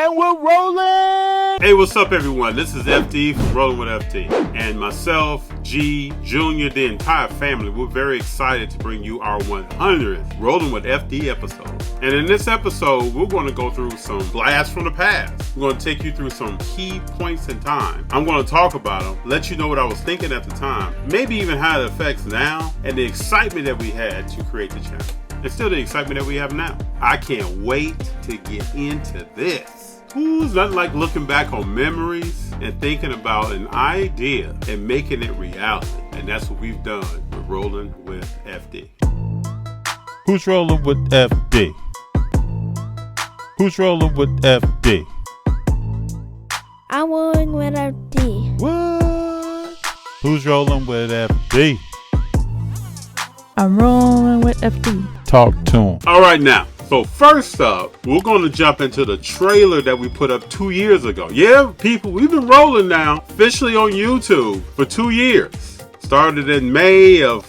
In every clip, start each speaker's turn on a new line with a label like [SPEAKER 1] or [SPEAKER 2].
[SPEAKER 1] And we're rolling!
[SPEAKER 2] Hey, what's up, everyone? This is FD from Rollin with FD. And myself, G, Junior, the entire family, we're very excited to bring you our 100th Rollin with FD episode. And in this episode, we're going to go through some blasts from the past. We're going to take you through some key points in time. I'm going to talk about them, let you know what I was thinking at the time, maybe even how it affects now, and the excitement that we had to create the channel. And still the excitement that we have now. I can't wait to get into this. Who's nothing like looking back on memories and thinking about an idea and making it reality? And that's what we've done with Rollin with FD.
[SPEAKER 1] Who's rolling with FD? Who's rolling with FD?
[SPEAKER 3] I'm rolling with FD.
[SPEAKER 1] What? Who's rolling with FD?
[SPEAKER 4] I'm rolling with FD.
[SPEAKER 1] Talk to him.
[SPEAKER 2] All right, now. So first up, we're going to jump into the trailer that we put up 2 years ago. Yeah, people, we've been rolling now officially on YouTube for 2 years. Started in May of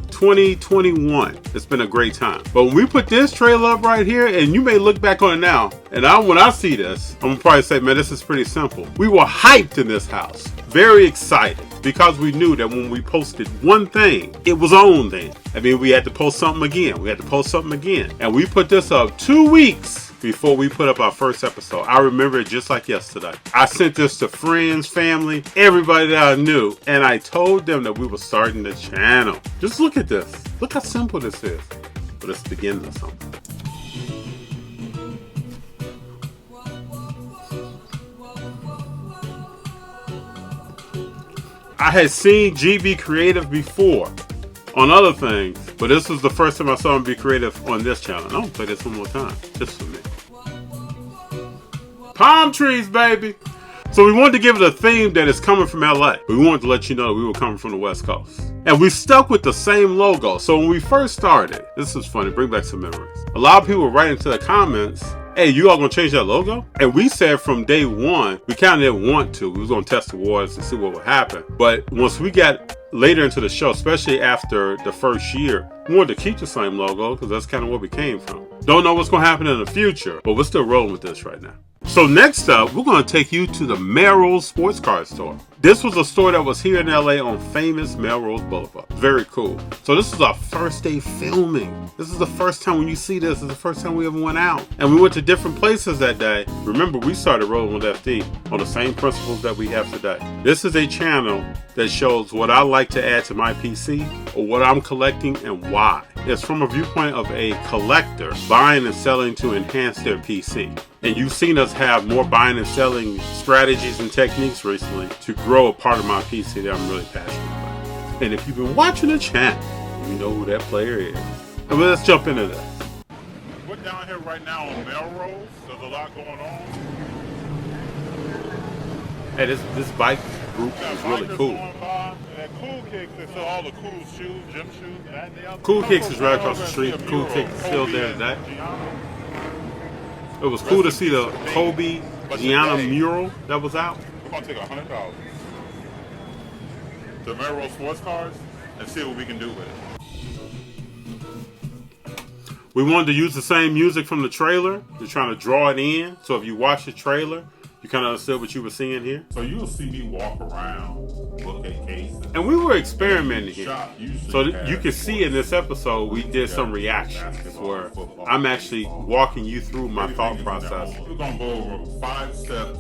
[SPEAKER 2] 2021. It's been a great time. But when we put this trailer up right here, and you may look back on it now, and when I see this, I'm gonna probably say, man, this is pretty simple. We were hyped in this house, very excited, because we knew that when we posted one thing, it was on then. I mean, we had to post something again. And we put this up 2 weeks before we put up our first episode. I remember it just like yesterday. I sent this to friends, family, everybody that I knew, and I told them that we were starting the channel. Just look at this. Look how simple this is. But it's the beginning of something. I had seen G be creative before on other things, but this was the first time I saw him be creative on this channel. I'm gonna play this one more time, just for me. Palm trees, baby. So we wanted to give it a theme that is coming from LA. We wanted to let you know that we were coming from the West Coast. And we stuck with the same logo. So when we first started, this is funny, bring back some memories. A lot of people were writing to the comments, hey, you all gonna change that logo? And we said from day one, we kind of didn't want to. We was gonna test the waters and see what would happen. But once we got later into the show, especially after the first year, we wanted to keep the same logo because that's kind of where we came from. Don't know what's gonna happen in the future, but we're still rolling with this right now. So next up, we're going to take you to the Melrose Sports Car Store. This was a store that was here in LA on famous Melrose Boulevard. Very cool. So this is our first day filming. This is the first time when you see this, it's the first time we ever went out. And we went to different places that day. Remember, we started Rolling with FD on the same principles that we have today. This is a channel that shows what I like to add to my PC or what I'm collecting and why. It's from a viewpoint of a collector buying and selling to enhance their PC. And you've seen us have more buying and selling strategies and techniques recently to grow a part of my PC that I'm really passionate about. And if you've been watching the channel, you know who that player is. And let's jump into this.
[SPEAKER 1] We're down here right now on Melrose. There's a lot going on.
[SPEAKER 2] Hey, this bike group is really cool.
[SPEAKER 1] That Cool Kicks, they sell all the cool shoes, gym shoes.
[SPEAKER 2] Cool Kicks is right across the street. Cool Kicks is still there today. It was cool to see the Kobe Gianna mural that was out.
[SPEAKER 1] We're going to take $100 to Melrose Sports Cars and see what we can do with it.
[SPEAKER 2] We wanted to use the same music from the trailer. We're trying to draw it in. So if you watch the trailer, you kind of understood what you were seeing here.
[SPEAKER 1] So you'll see me walk around, look at cases.
[SPEAKER 2] And we were experimenting here. So you can see in this episode, we did some reactions where I'm actually walking you through my thought process.
[SPEAKER 1] We're going to go over 5 steps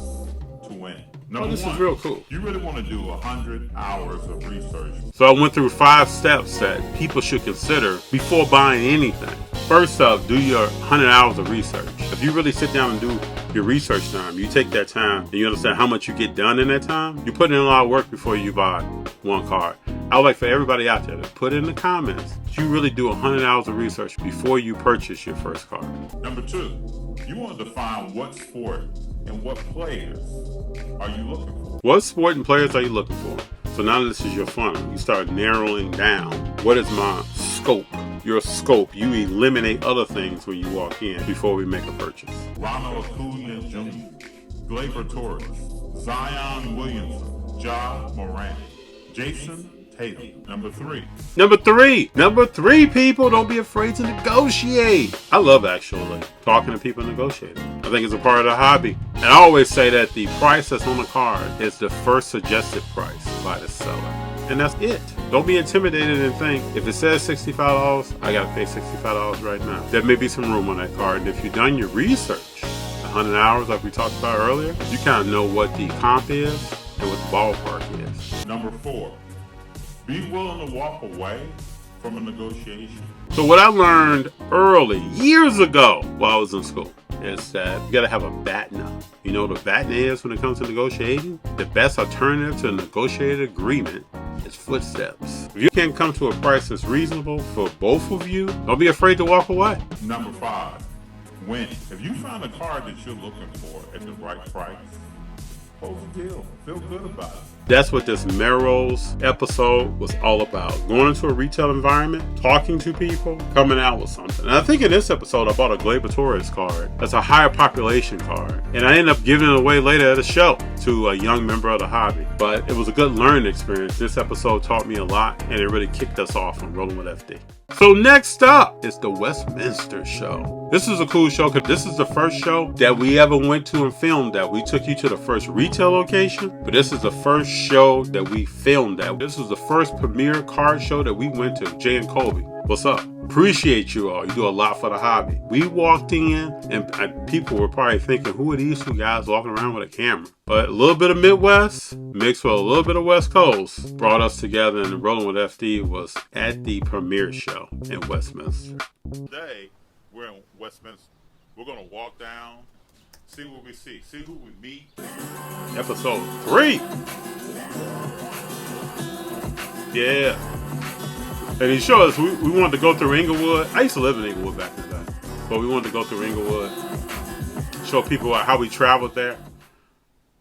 [SPEAKER 1] to winning.
[SPEAKER 2] This is real cool.
[SPEAKER 1] You really want to do 100 hours of research.
[SPEAKER 2] So I went through 5 steps that people should consider before buying anything. First up, do your 100 hours of research. If you really sit down and do your research time, you take that time and you understand how much you get done in that time, you put in a lot of work before you buy one car. I would like for everybody out there to put in the comments, you really do 100 hours of research before you purchase your first car.
[SPEAKER 1] Number 2, you want to define what sport and what players are you looking for.
[SPEAKER 2] What sport and players are you looking for? So now this is your funnel. You start narrowing down. What is my scope? Your scope. You eliminate other things when you walk in before we make a purchase.
[SPEAKER 1] Ronald Acuna Jr., Gleyber Torres, Zion Williamson, Ja Morant, Jason Tatum. Number 3.
[SPEAKER 2] Number three, people, don't be afraid to negotiate. I love actually talking to people and negotiating. I think it's a part of the hobby. And I always say that the price that's on the card is the first suggested price by the seller. And that's it. Don't be intimidated and think, if it says $65, I gotta pay $65 right now. There may be some room on that card. And if you've done your research, 100 hours like we talked about earlier, you kind of know what the comp is and what the ballpark is.
[SPEAKER 1] Number 4, be willing to walk away from a negotiation.
[SPEAKER 2] So what I learned early, years ago while I was in school, is that you gotta have a BATNA. You know what a BATNA is when it comes to negotiating? The best alternative to a negotiated agreement is footsteps. If you can't come to a price that's reasonable for both of you, don't be afraid to walk away.
[SPEAKER 1] Number 5, win. If you find a card that you're looking for at the right price, close the deal. Feel good about it.
[SPEAKER 2] That's what this Melrose episode was all about. Going into a retail environment, talking to people, coming out with something. And I think in this episode, I bought a Gleyber Torres card. That's a higher population card. And I ended up giving it away later at a show to a young member of the hobby. But it was a good learning experience. This episode taught me a lot, and it really kicked us off on Rollin with FD. So next up is the Westminster show. This is a cool show because this is the first show that we ever went to and filmed at. We took you to the first retail location, but this is the first show that we filmed at. This was the first premiere card show that we went to. Jay and Colby, what's up? Appreciate you all. You do a lot for the hobby. We walked in and people were probably thinking, who are these two guys walking around with a camera? But a little bit of Midwest mixed with a little bit of West Coast brought us together, and Rollin with FD was at the premiere show in Westminster.
[SPEAKER 1] Today, we're in Westminster. We're going to walk down, see what we see who we meet.
[SPEAKER 2] Episode 3. Yeah. And he showed us, we wanted to go through Inglewood. I used to live in Inglewood back in the day. But we wanted to go through Inglewood, show people how we traveled there,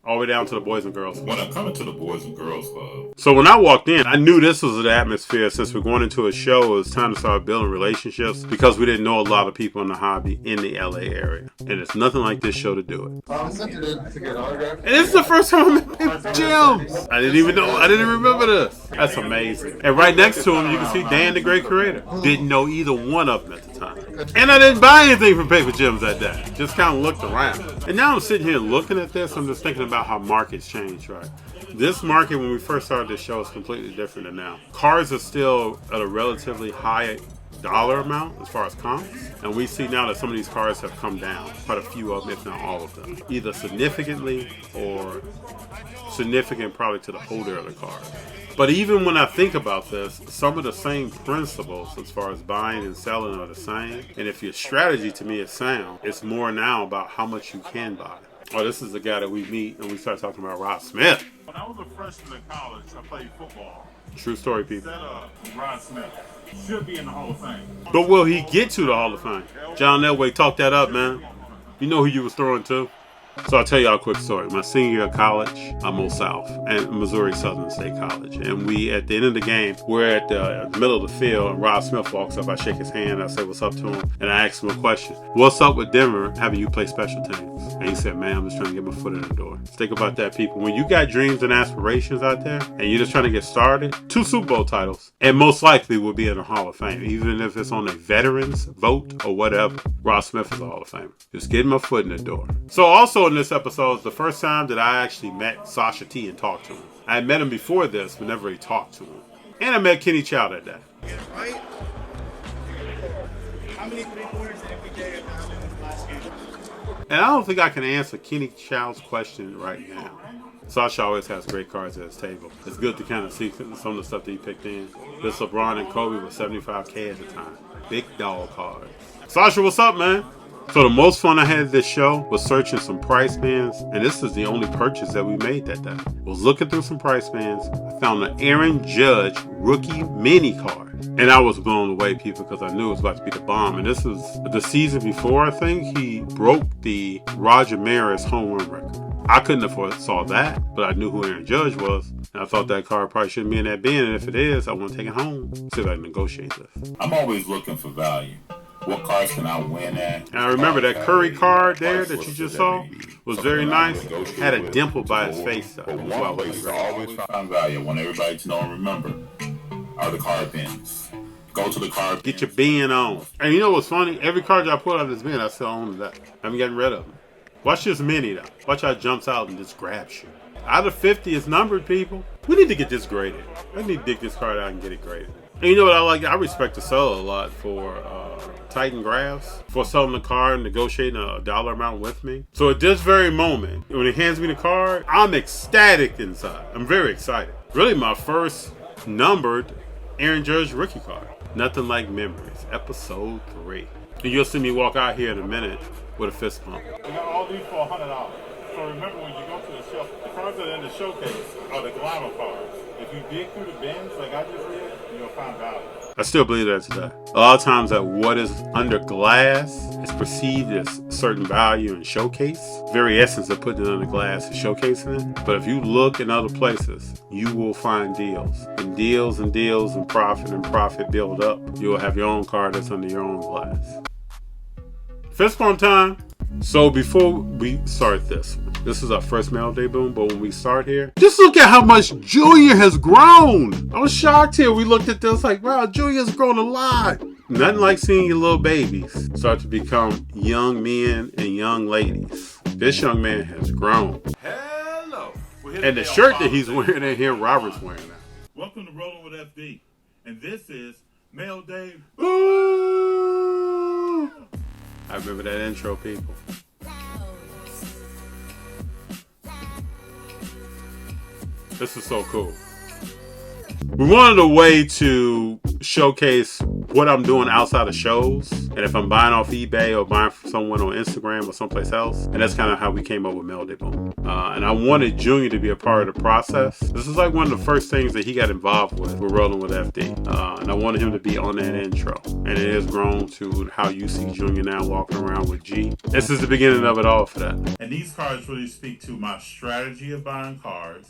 [SPEAKER 2] all the way down to the Boys and Girls Club.
[SPEAKER 1] When I come into the Boys and Girls Club.
[SPEAKER 2] So when I walked in, I knew this was the atmosphere. Since we're going into a show, it was time to start building relationships because we didn't know a lot of people in the hobby in the LA area. And it's nothing like this show to do it. And this is the first time I'm in gyms. I didn't even remember this. That's amazing. And right next to him, you can see Dan, the great creator. Didn't know either one of them at the time. And I didn't buy anything from Paper Gyms that day. Just kind of looked around. And now I'm sitting here looking at this. I'm just thinking about how markets change, right? This market, when we first started this show, is completely different than now. Cars are still at a relatively high dollar amount as far as comps. And we see now that some of these cars have come down. Quite a few of them, if not all of them. Either significantly or significant probably to the holder of the car. But even when I think about this, some of the same principles as far as buying and selling are the same. And if your strategy to me is sound, it's more now about how much you can buy. Oh, this is the guy that we meet and we start talking about Rod Smith.
[SPEAKER 1] When I was a freshman in college, I played football.
[SPEAKER 2] True story, people.
[SPEAKER 1] Rod Smith should be in the Hall of Fame.
[SPEAKER 2] But will he get to the Hall of Fame? John Elway, talk that up, man. You know who you was throwing to? So I'll tell y'all a quick story. My senior year of college, I'm Old South, and Missouri Southern State College. And we, at the end of the game, we're at the middle of the field, and Rod Smith walks up. I shake his hand, I say what's up to him, and I ask him a question. What's up with Denver having you play special teams? And he said, man, I'm just trying to get my foot in the door. Think about that, people. When you got dreams and aspirations out there, and you're just trying to get started, 2 Super Bowl titles, and most likely will be in the Hall of Fame, even if it's on a veterans vote or whatever. Rod Smith is a Hall of Famer. Just getting my foot in the door. So also in this episode is the first time that I actually met Sasha T and talked to him. I had met him before this, but never really talked to him. And I met Kenny Chow that day.
[SPEAKER 5] Right? How many 3-pointers did we get in the last game?
[SPEAKER 2] And I don't think I can answer Kenny Chow's question right now. Sasha always has great cards at his table. It's good to kind of see some of the stuff that he picked in. This LeBron and Kobe was $75K at the time. Big dog cards. Sasha, what's up, man? So the most fun I had this show was searching some price bands, and this is the only purchase that we made that day. Was looking through some price bands. I found an Aaron Judge rookie mini card, and I was blown away, people, because I knew it was about to be the bomb. And this was the season before, I think, he broke the Roger Maris home run record. I couldn't have foresaw that, but I knew who Aaron Judge was, and I thought that card probably shouldn't be in that bin, and if it is, I want to take it home. See if I can negotiate this.
[SPEAKER 6] I'm always looking for value. What cards can I win at?
[SPEAKER 2] And I remember that Curry card there that you just saw was very nice. Had a dimple by his face, though.
[SPEAKER 6] But one place I always find value, I want everybody to know and remember, are the card bins. Go to the card
[SPEAKER 2] Get your bin on. And you know what's funny? Every card I put out of this bin, I still own that. I haven't gotten rid of them. Watch this mini though. Watch how it jumps out and just grabs you. Out of 50, it's numbered, people. We need to get this graded. I need to dig this card out and get it graded. And you know what I like? I respect the seller a lot for Titan Graphs, for selling the card and negotiating a dollar amount with me. So at this very moment, when he hands me the card, I'm ecstatic inside. I'm very excited. Really my first numbered Aaron Judge rookie card. Nothing Like Memories, episode 3. And you'll see me walk out here in a minute with a fist pump. We got all these for $100. So remember, when you go to the show, the cards that are in the showcase are the glamour cards. If you dig through the bins like I just did, you'll find value. I still believe that today. A lot of times that what is under glass is perceived as certain value and showcase. Very essence of putting it under glass is showcasing it. But if you look in other places, you will find deals. And deals and deals and profit build up. You will have your own card that's under your own glass. Fist pump time. So before we start this is our first mail day boom, but when we start here, just look at how much Junior has grown. I was shocked here. We looked at this like, wow, Junior's grown a lot. Nothing like seeing your little babies start to become young men and young ladies. This young man has grown.
[SPEAKER 1] Hello.
[SPEAKER 2] And the shirt that he's wearing in here, Robert's wearing now.
[SPEAKER 1] Welcome to Rollin with FD. And this is Mail Day.
[SPEAKER 2] Ooh. I remember that intro, people. This is so cool. We wanted a way to showcase what I'm doing outside of shows. And if I'm buying off eBay or buying from someone on Instagram or someplace else. And that's kind of how we came up with Mail Day Boom. And I wanted Junior to be a part of the process. This is like one of the first things that he got involved with Rollin with FD. And I wanted him to be on that intro. And it has grown to how you see Junior now walking around with G. This is the beginning of it all for that.
[SPEAKER 1] And these cards really speak to my strategy of buying cards,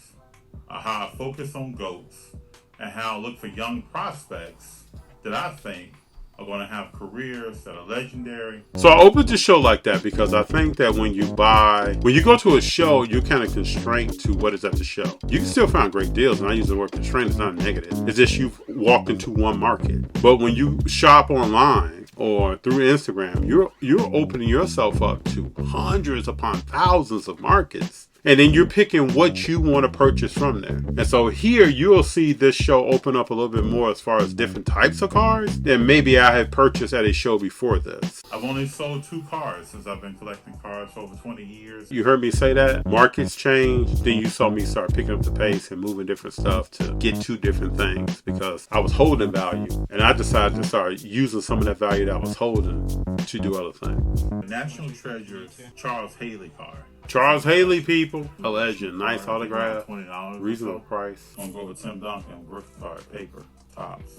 [SPEAKER 1] how I focus on GOATs, and how I look for young prospects that I think are going to have careers that are legendary.
[SPEAKER 2] So I opened the show like that because I think that when you go to a show, you're kind of constrained to what is at the show. You can still find great deals, and I use the word constraint, it's not negative. It's just you've walked into one market. But when you shop online or through Instagram, you're opening yourself up to hundreds upon thousands of markets. And then you're picking what you want to purchase from there. And so here you'll see this show open up a little bit more as far as different types of cards than maybe I had purchased at a show before this.
[SPEAKER 1] I've only sold 2 cards since I've been collecting cards for over 20 years.
[SPEAKER 2] You heard me say that. Markets change. Then you saw me start picking up the pace and moving different stuff to get to different things because I was holding value. And I decided to start using some of that value that I was holding to do other things.
[SPEAKER 1] National Treasure's Charles Haley card.
[SPEAKER 2] Charles Haley, people. A legend. Nice autograph.
[SPEAKER 1] $20.
[SPEAKER 2] Reasonable price.
[SPEAKER 1] I'm going to go with Tim Duncan. Rookie card. Paper. Tops.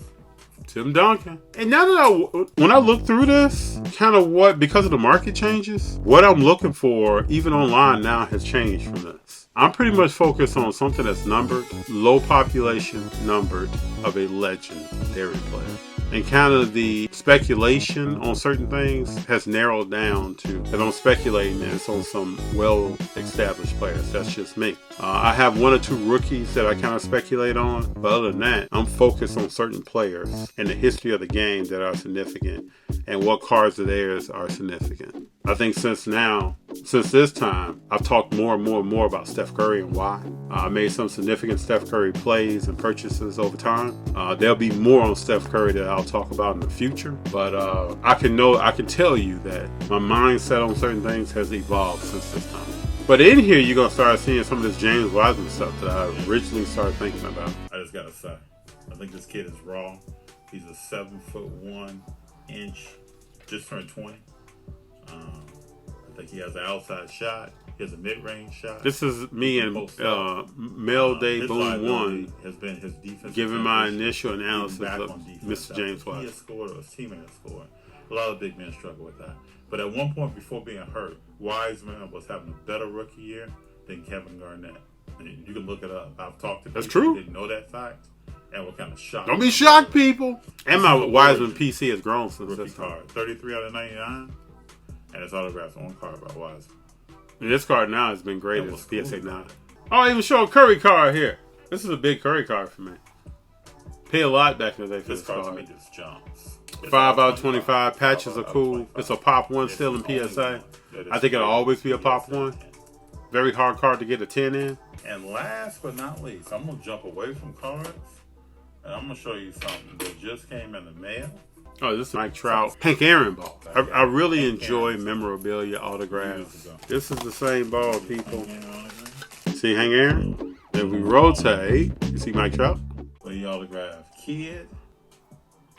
[SPEAKER 2] Tim Duncan. And now that when I look through this, kind of because of the market changes, what I'm looking for, even online now, has changed from this. I'm pretty much focused on something that's numbered, low population numbered of a legendary player. And kind of the speculation on certain things has narrowed down to, if I'm speculating, it's on some well-established players. That's just me. I have 1 or 2 rookies that I kind of speculate on. But other than that, I'm focused on certain players in the history of the game that are significant and what cards of theirs are significant. I think since this time, I've talked more and more about Steph Curry and why. I made some significant Steph Curry plays and purchases over time. There'll be more on Steph Curry that I'll talk about in the future. But I can tell you that my mindset on certain things has evolved since this time. But in here, you're going to start seeing some of this James Wiseman stuff that I originally started thinking about.
[SPEAKER 1] I just got to say, I think this kid is raw. He's a 7'1" just turned 20. I think he has an outside shot. He has a mid-range shot.
[SPEAKER 2] This is me and Mail Day Boom 1
[SPEAKER 1] has been his defense.
[SPEAKER 2] Giving my initial analysis of
[SPEAKER 1] Mr.
[SPEAKER 2] James Wiseman.
[SPEAKER 1] He has scored, or his teammate has scored. A lot of big men struggle with that. But at one point before being hurt, Wiseman was having a better rookie year than Kevin Garnett. And you can look it up. I've talked to people who didn't know that fact. And we're kind of shocked.
[SPEAKER 2] Don't be shocked, people. And my Wiseman PC has grown since
[SPEAKER 1] rookie
[SPEAKER 2] this time.
[SPEAKER 1] card. 33 out of 99. And it's autographed on card by Wiseman.
[SPEAKER 2] And this card now has been great as PSA 9. Oh, I even show a Curry card here. This is a big Curry card for me. Pay a lot back in the day for this
[SPEAKER 1] card.
[SPEAKER 2] card.
[SPEAKER 1] To me just jumps.
[SPEAKER 2] 5 out of 25. Patches are cool. It's a Pop 1 still in PSA. I think it'll always be a Pop 1. Very hard card to get a 10 in.
[SPEAKER 1] And last but not least, I'm going to jump away from cards. And I'm going to show you something that just came in the mail.
[SPEAKER 2] Oh, this is Mike Trout. Hank Aaron ball. I really enjoy memorabilia autographs. This is the same ball, people. See Hank Aaron? Then we rotate. You see Mike Trout?
[SPEAKER 1] The autograph Kid.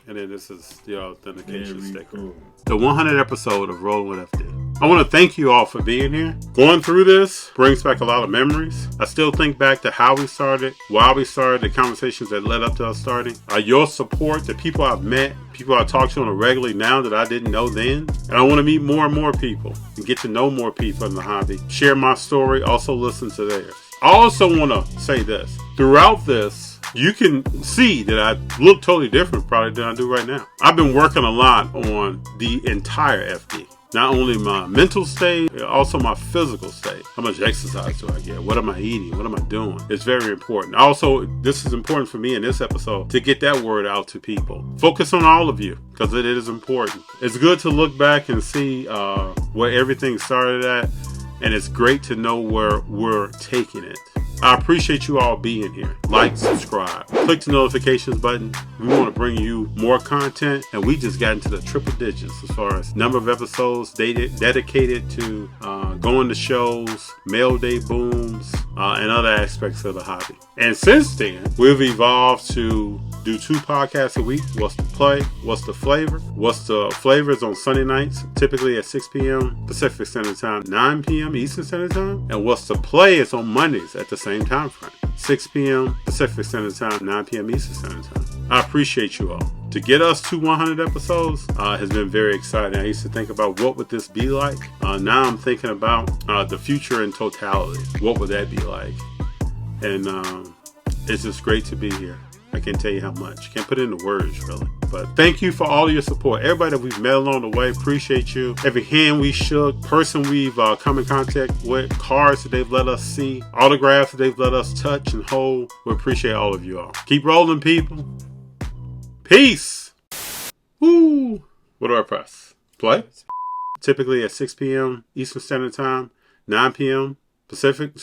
[SPEAKER 2] And then this is the authentication
[SPEAKER 1] Very
[SPEAKER 2] sticker.
[SPEAKER 1] cool.
[SPEAKER 2] The 100th episode of Rollin with FD. I want to thank you all for being here. Going through this brings back a lot of memories. I still think back to how we started, why we started, the conversations that led up to us starting. Your support, the people I've met, people I talk to on a regular now that I didn't know then. And I want to meet more and more people and get to know more people in the hobby. Share my story, also listen to theirs. I also want to say this. Throughout this, you can see that I look totally different probably than I do right now. I've been working a lot on the entire FD. Not only my mental state, also my physical state. How much exercise do I get? What am I eating? What am I doing? It's very important. Also, this is important for me in this episode to get that word out to people. Focus on all of you because it is important. It's good to look back and see where everything started at. And it's great to know where we're taking it. I appreciate you all being here. Like, subscribe, click the notifications button. We want to bring you more content, and we just got into the triple digits as far as number of episodes dedicated to going to shows, mail day booms, and other aspects of the hobby. And since then, we've evolved to do 2 podcasts a week. What's the play? What's the flavor? What's the flavor is on Sunday nights, typically at 6 p.m. Pacific Standard Time, 9 p.m. Eastern Standard Time. And What's the play is on Mondays at the same time frame, 6 p.m. Pacific Standard Time, 9 p.m. Eastern Standard Time. I appreciate you all. To get us to 100 episodes has been very exciting. I used to think about what would this be like. Now I'm thinking about the future in totality. What would that be like? And it's just great to be here. I can't tell you how much. Can't put it into words, really. But thank you for all of your support. Everybody that we've met along the way, appreciate you. Every hand we shook, person we've come in contact with, cards that they've let us see, autographs that they've let us touch and hold. We appreciate all of you all. Keep rolling, people. Peace. Woo. What do I press? Play? Typically at 6 p.m. Eastern Standard Time, 9 p.m. Pacific.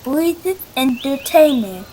[SPEAKER 3] Voices Entertainment.